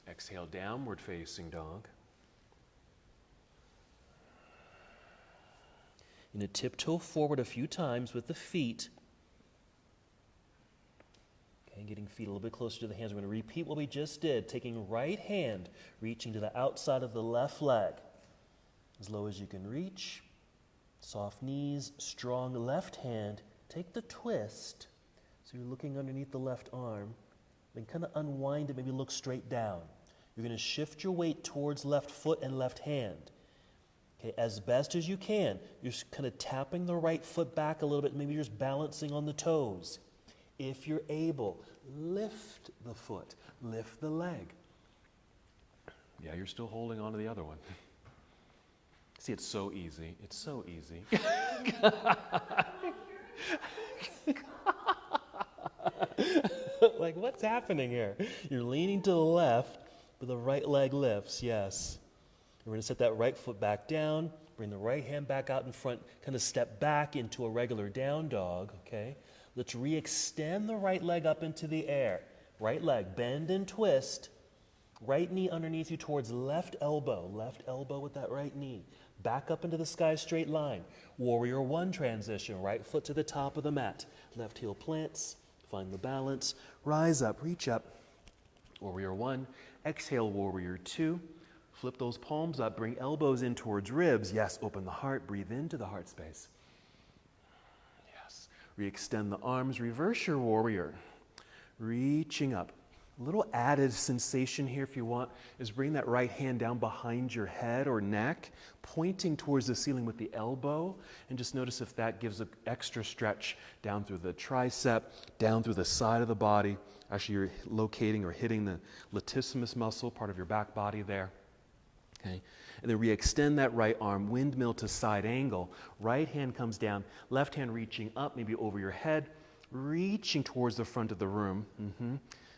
Exhale, downward facing dog. You're going to tiptoe forward a few times with the feet. Okay, getting feet a little bit closer to the hands. We're going to repeat what we just did, taking right hand, reaching to the outside of the left leg. As low as you can reach. Soft knees, strong left hand. Take the twist. So you're looking underneath the left arm. Then kind of unwind it, maybe look straight down. You're going to shift your weight towards left foot and left hand. Okay, as best as you can, you're kind of tapping the right foot back a little bit. Maybe you're just balancing on the toes. If you're able, lift the foot, lift the leg. Yeah, you're still holding on to the other one. See, it's so easy. It's so easy. Like, what's happening here? You're leaning to the left, but the right leg lifts, yes. We're going to set that right foot back down, bring the right hand back out in front, kind of step back into a regular down dog, okay? Let's re-extend the right leg up into the air. Right leg, bend and twist. Right knee underneath you towards left elbow with that right knee. Back up into the sky, straight line. Warrior one transition, right foot to the top of the mat. Left heel plants, Find the balance. Rise up, reach up. Warrior one. Exhale, warrior two. Flip those palms up. Bring elbows in towards ribs. Yes, open the heart. Breathe into the heart space. Yes. Re-extend the arms. Reverse your warrior. Reaching up. A little added sensation here, if you want, is bring that right hand down behind your head or neck, pointing towards the ceiling with the elbow, and just notice if that gives an extra stretch down through the tricep, down through the side of the body. Actually, you're locating or hitting the latissimus muscle, part of your back body there. Okay. And then re-extend that right arm, windmill to side angle. Right hand comes down, left hand reaching up, maybe over your head, reaching towards the front of the room.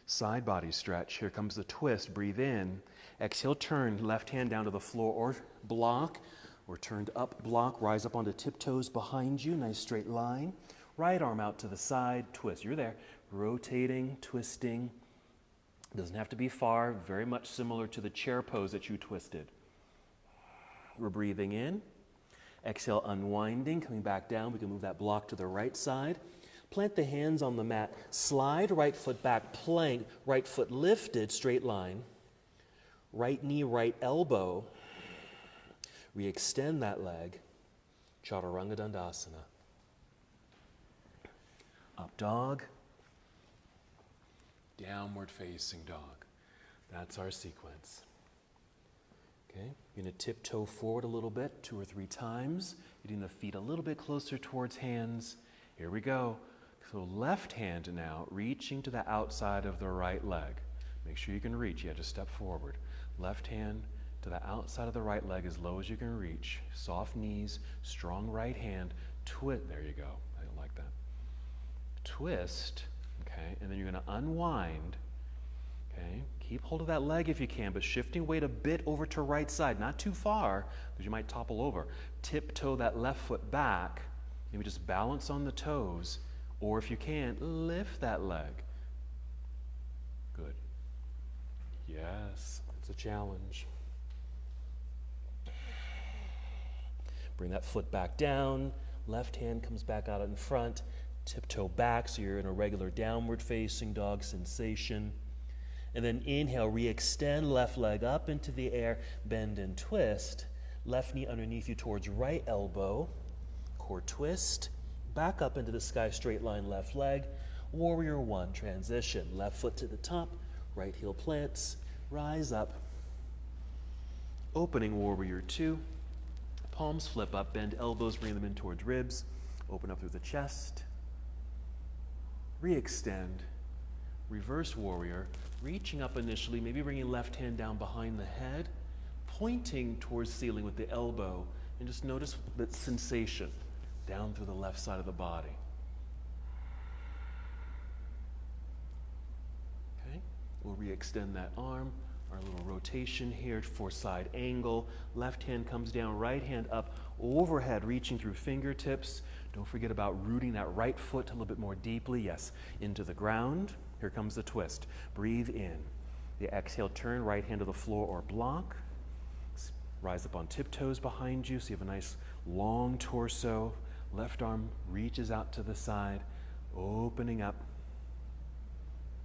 Side body stretch. Here comes the twist. Breathe in. Exhale, turn. Left hand down to the floor or block, or turned up block. Rise up onto tiptoes behind you. Nice straight line. Right arm out to the side. Twist. You're there. Rotating, twisting. Doesn't have to be far. Very much similar to the chair pose that you twisted. We're breathing in. Exhale, unwinding. Coming back down. We can move that block to the right side. Plant the hands on the mat. Slide right foot back, plank, right foot lifted, straight line. Right knee, right elbow. Re-extend that leg. Chaturanga Dandasana. Up dog. Downward facing dog. That's our sequence. Okay, you're going to tiptoe forward a little bit, 2 or 3 times. Getting the feet a little bit closer towards hands. Here we go. So left hand now, reaching to the outside of the right leg. Make sure you can reach. Yeah, just step forward. Left hand to the outside of the right leg as low as you can reach. Soft knees, strong right hand. Twist. There you go. I don't like that. Twist. Okay, and then you're going to unwind. Okay, keep hold of that leg if you can, but shifting weight a bit over to right side, not too far, because you might topple over. Tiptoe that left foot back. Maybe just balance on the toes. Or if you can, lift that leg. Good. Yes, it's a challenge. Bring that foot back down. Left hand comes back out in front. Tiptoe back so you're in a regular downward facing dog sensation. And then inhale, re-extend left leg up into the air, bend and twist. Left knee underneath you towards right elbow. Core twist. Back up into the sky, straight line, left leg. Warrior one, transition. Left foot to the top, right heel plants. Rise up. Opening warrior two. Palms flip up, bend elbows, bring them in towards ribs. Open up through the chest. Re-extend. Reverse warrior. Reaching up initially, maybe bringing left hand down behind the head. Pointing towards ceiling with the elbow. And just notice that sensation. Down through the left side of the body. Okay, we'll re-extend that arm. Our little rotation here for side angle. Left hand comes down, right hand up, overhead, reaching through fingertips. Don't forget about rooting that right foot a little bit more deeply. Yes, into the ground. Here comes the twist. Breathe in. The exhale, turn right hand to the floor or block. Rise up on tiptoes behind you so you have a nice long torso. Left arm reaches out to the side, opening up.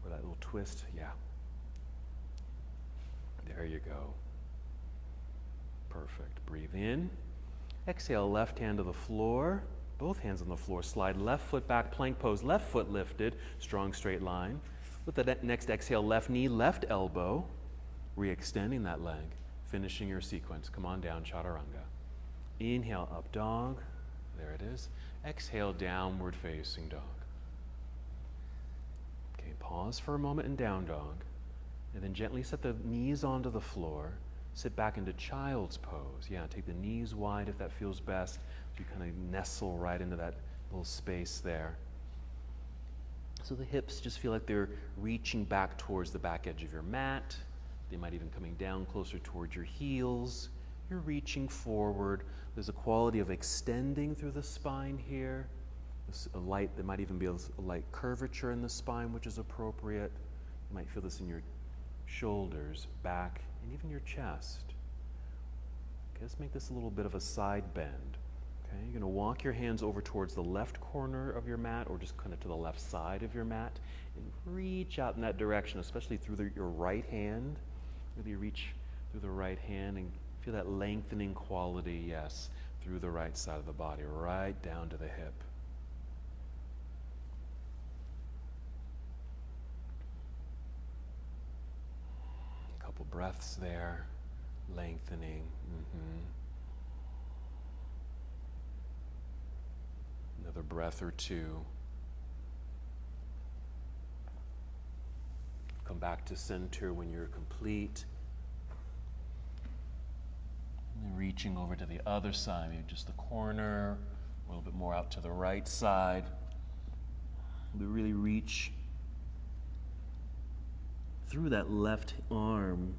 Or that little twist, yeah. There you go. Perfect. Breathe in. Exhale, left hand to the floor. Both hands on the floor. Slide left foot back, plank pose. Left foot lifted, strong straight line. With the next exhale, left knee, left elbow. Re-extending that leg. Finishing your sequence. Come on down, chaturanga. Inhale, up dog. There it is. Exhale, downward facing dog. Okay, pause for a moment in down dog. And then gently set the knees onto the floor. Sit back into child's pose. Yeah, take the knees wide if that feels best. You kind of nestle right into that little space there. So the hips just feel like they're reaching back towards the back edge of your mat. They might even coming down closer towards your heels. You're reaching forward. There's a quality of extending through the spine here. There might even be a light curvature in the spine, which is appropriate. You might feel this in your shoulders, back, and even your chest. Okay, let's make this a little bit of a side bend. Okay, you're going to walk your hands over towards the left corner of your mat or just kind of to the left side of your mat and reach out in that direction, especially through your right hand. Really reach through the right hand and feel that lengthening quality, yes, through the right side of the body, right down to the hip. A couple breaths there, lengthening. Another breath or two. Come back to center when you're complete. And then reaching over to the other side, maybe just the corner, a little bit more out to the right side. We really reach through that left arm.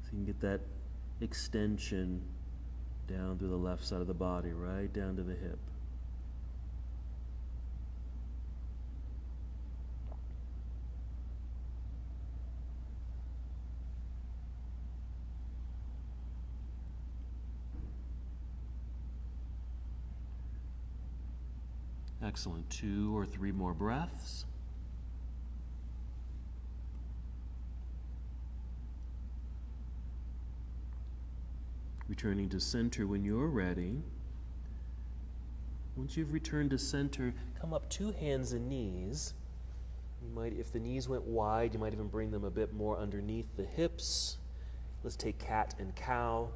So you can get that extension down through the left side of the body, right down to the hip. Excellent. 2 or 3 more breaths. Returning to center when you're ready. Once you've returned to center, come up 2 hands and knees. You might, if the knees went wide, you might even bring them a bit more underneath the hips. Let's take cat and cow.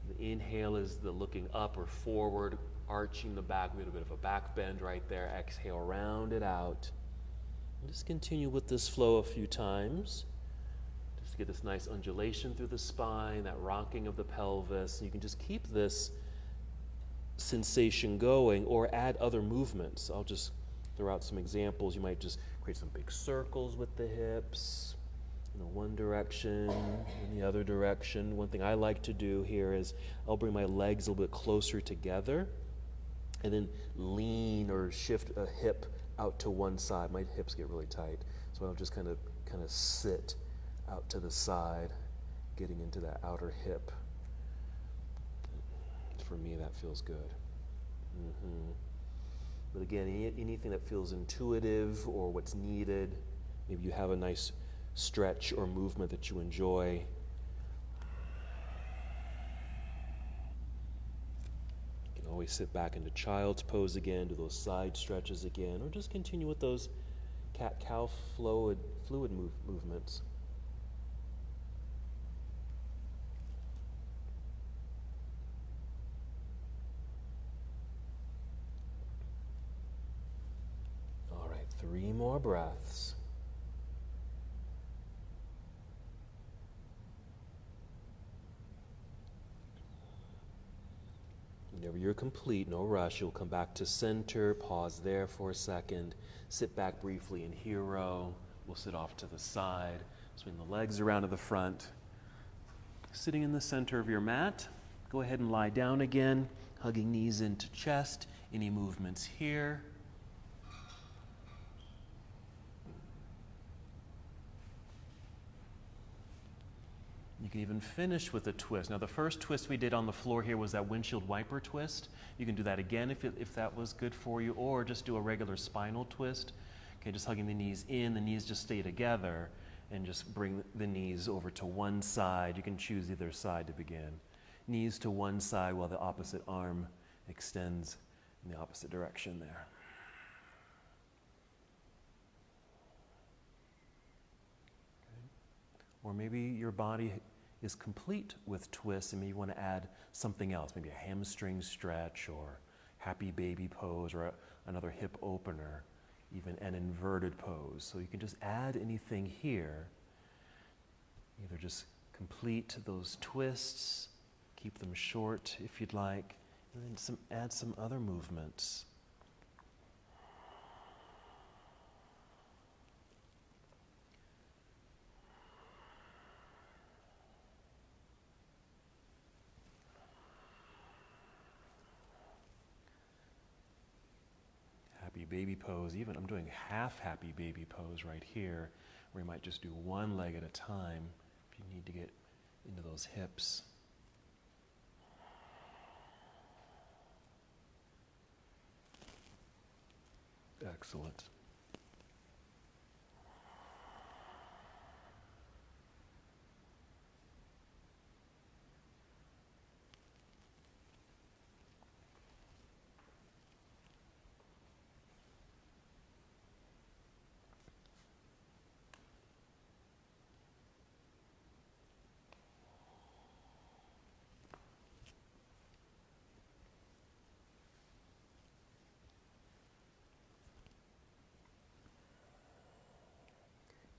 The inhale is the looking up or forward, arching the back, a little bit of a back bend right there. Exhale, round it out. And just continue with this flow a few times. Just get this nice undulation through the spine, that rocking of the pelvis. You can just keep this sensation going or add other movements. I'll just throw out some examples. You might just create some big circles with the hips, one direction and the other direction. One thing I like to do here is I'll bring my legs a little bit closer together and then lean or shift a hip out to one side. My hips get really tight, so I'll just kind of sit out to the side, getting into that outer hip. For me, that feels good. But again, anything that feels intuitive or what's needed, maybe you have a nice stretch or movement that you enjoy. You can always sit back into child's pose again, do those side stretches again, or just continue with those cat-cow fluid movements. All right, 3 more breaths. Whenever you're complete, no rush, you'll come back to center, pause there for a second, sit back briefly in hero. We'll sit off to the side, swing the legs around to the front. Sitting in the center of your mat, go ahead and lie down again, hugging knees into chest. Any movements here? You can even finish with a twist. Now, the first twist we did on the floor here was that windshield wiper twist. You can do that again if that was good for you, or just do a regular spinal twist. Okay, just hugging the knees in, the knees just stay together, and just bring the knees over to one side. You can choose either side to begin. Knees to one side while the opposite arm extends in the opposite direction there. Okay. Or maybe your body is complete with twists and maybe you want to add something else, maybe a hamstring stretch or happy baby pose or another hip opener, even an inverted pose. So you can just add anything here. Either just complete those twists, keep them short if you'd like, and then add some other movements. Happy baby pose, even I'm doing half happy baby pose right here, where you might just do one leg at a time if you need to get into those hips. Excellent.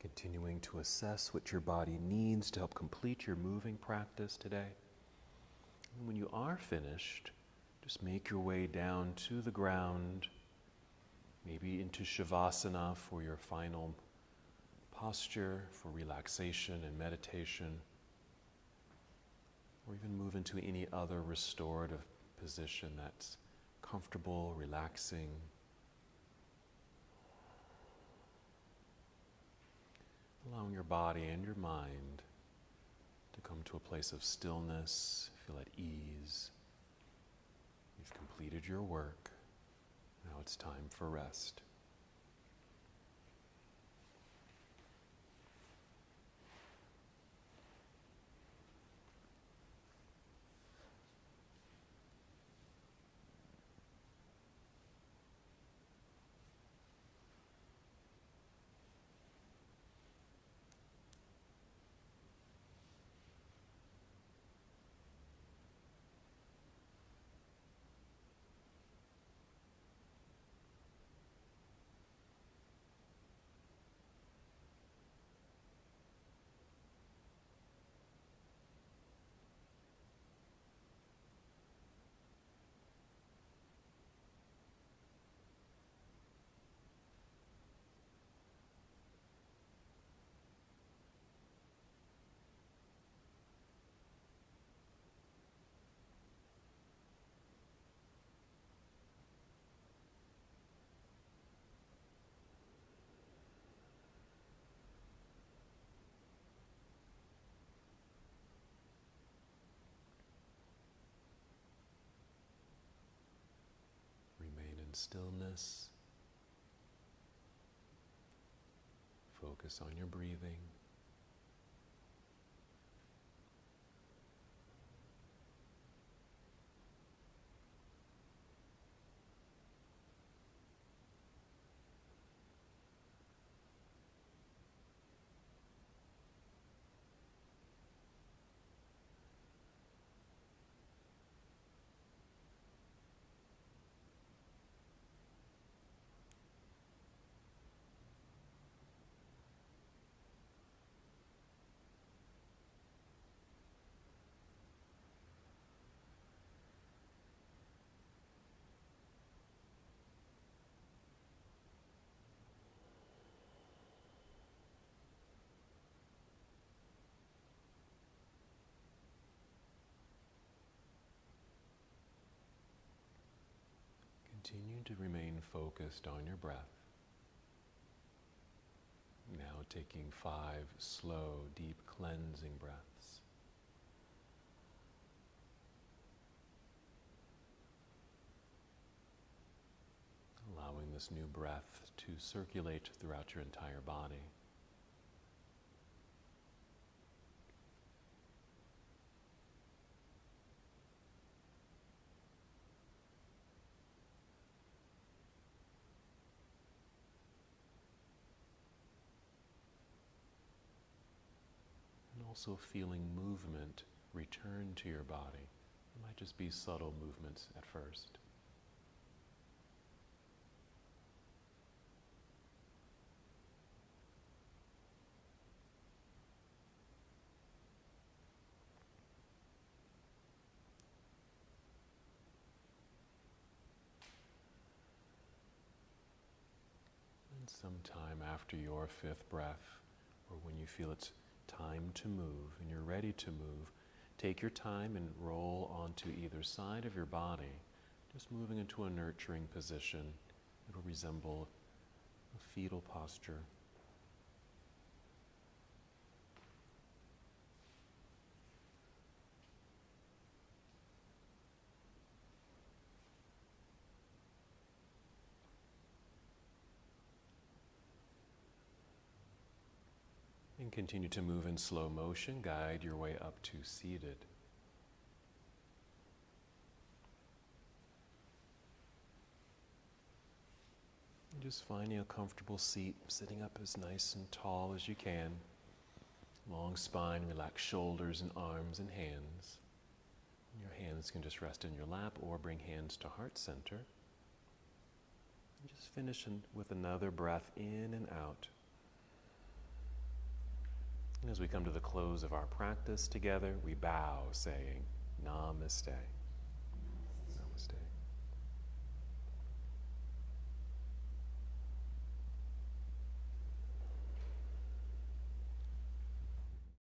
Continuing to assess what your body needs to help complete your moving practice today. And when you are finished, just make your way down to the ground, maybe into Shavasana for your final posture, for relaxation and meditation, or even move into any other restorative position that's comfortable, relaxing. Allowing your body and your mind to come to a place of stillness, feel at ease. You've completed your work. Now it's time for rest. Remain in stillness. Focus on your breathing. Continue to remain focused on your breath. Now taking 5 slow, deep cleansing breaths. Allowing this new breath to circulate throughout your entire body. Also feeling movement return to your body. It might just be subtle movements at first. And sometime after your 5th breath, or when you feel it's time to move and you're ready to move, take your time and roll onto either side of your body, just moving into a nurturing position. It'll resemble a fetal posture. And continue to move in slow motion. Guide your way up to seated. And just finding a comfortable seat, sitting up as nice and tall as you can. Long spine, relax shoulders and arms and hands. Your hands can just rest in your lap or bring hands to heart center. And just finish with another breath in and out. And as we come to the close of our practice together, we bow saying, Namaste.